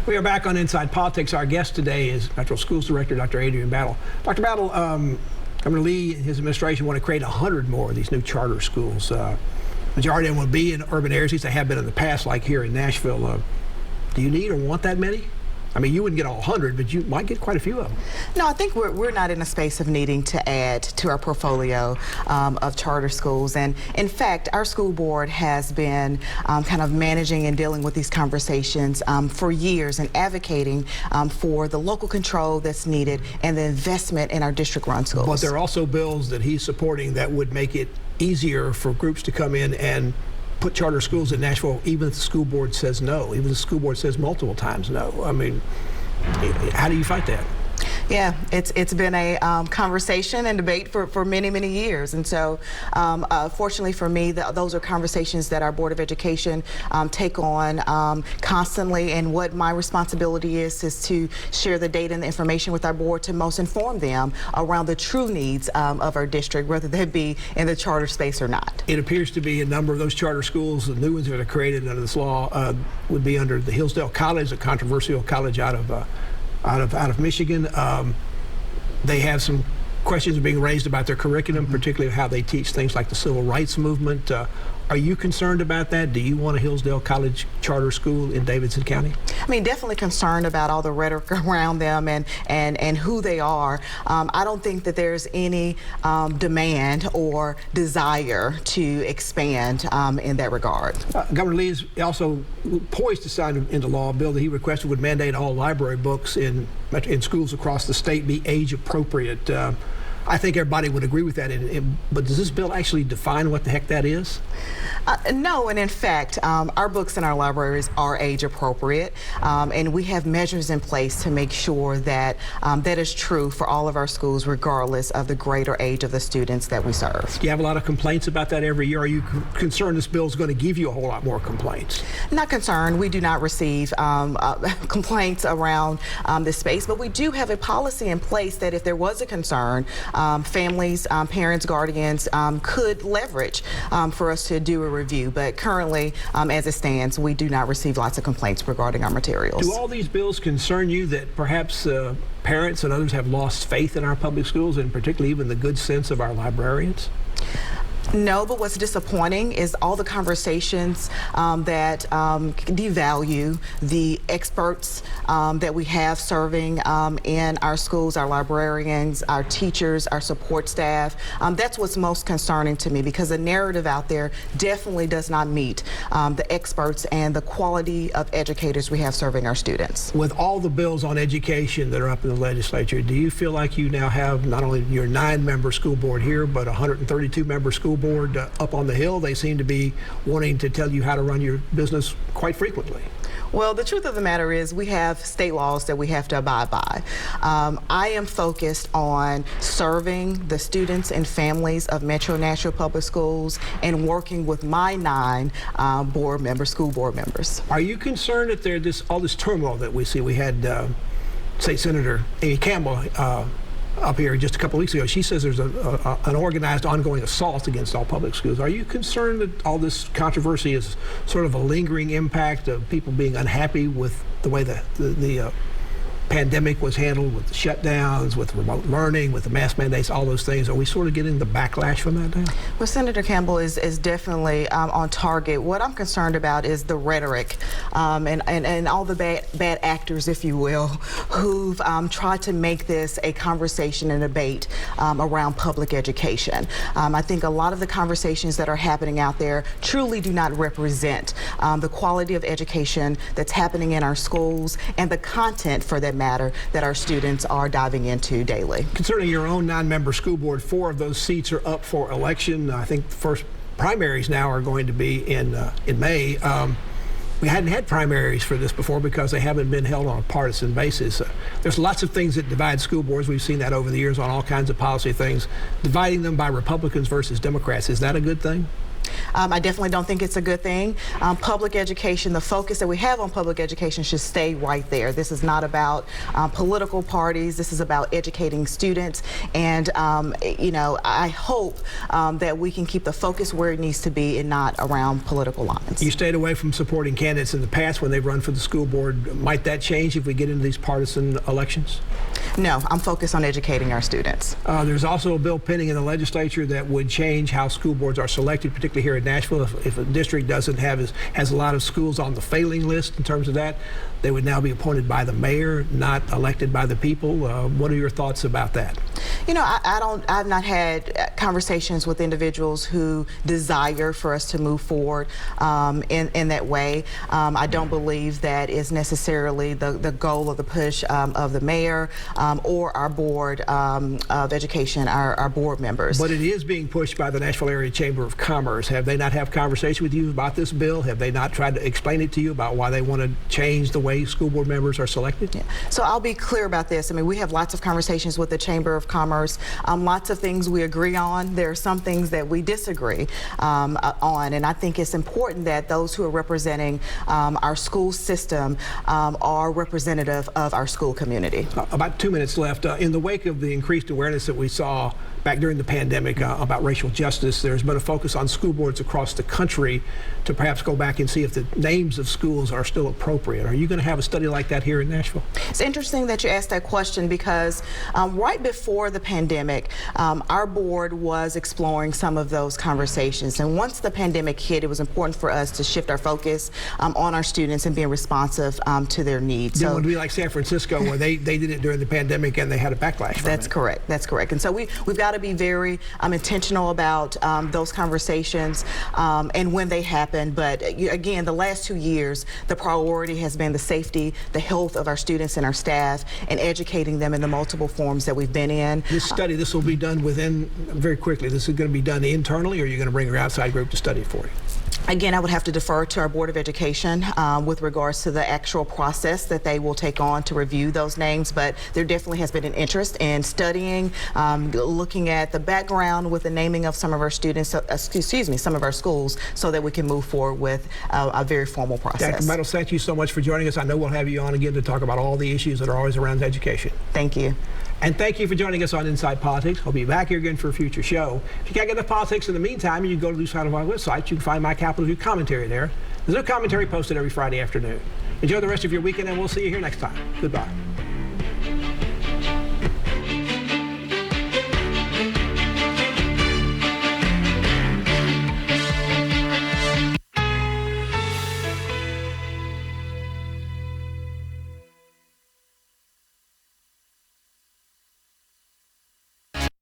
We are back on Inside Politics. Our guest today is Metro Schools Director, Dr. Adrienne Battle. Dr. Battle, Governor Lee and his administration want to create 100 more of these new charter schools. Majority of them will be in urban areas, as they have been in the past, like here in Nashville. Do you need or want that many? I mean, you wouldn't get all 100, but you might get quite a few of them. No, I think we're not in a space of needing to add to our portfolio of charter schools. And in fact, our school board has been kind of managing and dealing with these conversations for years and advocating for the local control that's needed and the investment in our district-run schools. But there are also bills that he's supporting that would make it easier for groups to come in and put charter schools in Nashville, even if the school board says no, even if the school board says multiple times no. I mean, how do you fight that? Yeah, it's been a conversation and debate for many, many years. And so, fortunately for me, those are conversations that our Board of Education take on constantly. And what my responsibility is to share the data and the information with our board to most inform them around the true needs of our district, whether they be in the charter space or not. It appears to be a number of those charter schools, the new ones that are created under this law, would be under the Hillsdale College, a controversial college out of Michigan. They have some questions being raised about their curriculum, particularly how they teach things like the civil rights movement. Are you concerned about that? Do you want a Hillsdale College charter school in Davidson County? I mean, definitely concerned about all the rhetoric around them and who they are. I don't think that there's any demand or desire to expand in that regard. Governor Lee is also poised to sign into law a bill that he requested would mandate all library books in schools across the state be age appropriate. I think everybody would agree with that, but does this bill actually define what the heck that is? No, and in fact, our books in our libraries are age appropriate, and we have measures in place to make sure that that is true for all of our schools, regardless of the grade or age of the students that we serve. Do you have a lot of complaints about that every year? Are you concerned this bill is going to give you a whole lot more complaints? Not concerned. We do not receive complaints around this space, but we do have a policy in place that if there was a concern, families, parents, guardians could leverage for us to do a review. But currently, as it stands, we do not receive lots of complaints regarding our materials. Do all these bills concern you that perhaps parents and others have lost faith in our public schools, and particularly even the good sense of our librarians? No, but what's disappointing is all the conversations that devalue the experts that we have serving in our schools, our librarians, our teachers, our support staff. That's what's most concerning to me, because the narrative out there definitely does not meet the experts and the quality of educators we have serving our students. With all the bills on education that are up in the legislature, do you feel like you now have not only your 9-member school board here, but a 132-member school board up on the Hill? They seem to be wanting to tell you how to run your business quite frequently. Well, the truth of the matter is we have state laws that we have to abide by. I am focused on serving the students and families of Metro Nashville Public Schools and working with my 9 school board members. Are you concerned that there's all this turmoil that we see? We had State Senator Amy Campbell up here just a couple of weeks ago. She says there's an organized ongoing assault against all public schools. Are you concerned that all this controversy is sort of a lingering impact of people being unhappy with the way the pandemic was handled, with the shutdowns, with remote learning, with the mask mandates, all those things? Are we sort of getting the backlash from that now? Well, Senator Campbell is definitely on target. What I'm concerned about is the rhetoric and all the bad actors, if you will, who've tried to make this a conversation and debate around public education. I think a lot of the conversations that are happening out there truly do not represent the quality of education that's happening in our schools and the content, for that matter, that our students are diving into daily. Concerning your own 9-member school board, 4 of those seats are up for election. I think the first primaries now are going to be in May. We hadn't had primaries for this before because they haven't been held on a partisan basis. There's lots of things that divide school boards. We've seen that over the years on all kinds of policy things, dividing them by Republicans versus Democrats. Is that a good thing? I definitely don't think it's a good thing. Public education, the focus that we have on public education should stay right there. This is not about political parties. This is about educating students. And, you know, I hope that we can keep the focus where it needs to be and not around political lines. You stayed away from supporting candidates in the past when they've run for the school board. Might that change if we get into these partisan elections? No, I'm focused on educating our students. There's also a bill pending in the legislature that would change how school boards are selected, particularly here in Nashville. If a district doesn't have has a lot of schools on the failing list in terms of that, they would now be appointed by the mayor, not elected by the people. What are your thoughts about that? You know, I've not had conversations with individuals who desire for us to move forward in that way. I don't believe that is necessarily the goal of the push of the mayor or our board of education, our board members. But it is being pushed by the Nashville Area Chamber of Commerce. Have they not had conversation with you about this bill? Have they not tried to explain it to you about why they want to change the way school board members are selected? Yeah. So I'll be clear about this. I mean, we have lots of conversations with the Chamber of Commerce. Lots of things we agree on. There are some things that we disagree on, and I think it's important that those who are representing our school system are representative of our school community. About 2 minutes left. In the wake of the increased awareness that we saw back during the pandemic about racial justice, there's been a focus on school boards across the country to perhaps go back and see if the names of schools are still appropriate. Are you going to have a study like that here in Nashville? It's interesting that you asked that question because right before the pandemic, our board was exploring some of those conversations. And once the pandemic hit, it was important for us to shift our focus on our students and being responsive to their needs. It would be like San Francisco where they did it during the pandemic and they had a backlash. That's correct. That's correct. And so we've got to be very intentional about those conversations and when they happen. But again, the last 2 years, the priority has been the safety, the health of our students and our staff, and educating them in the multiple forms that we've been in. This study, this will be done within, very quickly, this is going to be done internally, or are you going to bring your outside group to study it for you? Again, I would have to defer to our Board of Education with regards to the actual process that they will take on to review those names, but there definitely has been an interest in studying, looking at the background with the naming of some of our students, some of our schools, so that we can move forward with a very formal process. Dr. Battle, thank you so much for joining us. I know we'll have you on again to talk about all the issues that are always around education. Thank you. And thank you for joining us on Inside Politics. I'll be back here again for a future show. If you can't get the politics in the meantime, you can go to the side of our website. You can find my Capitol View commentary there. There's no commentary posted every Friday afternoon. Enjoy the rest of your weekend, and we'll see you here next time. Goodbye.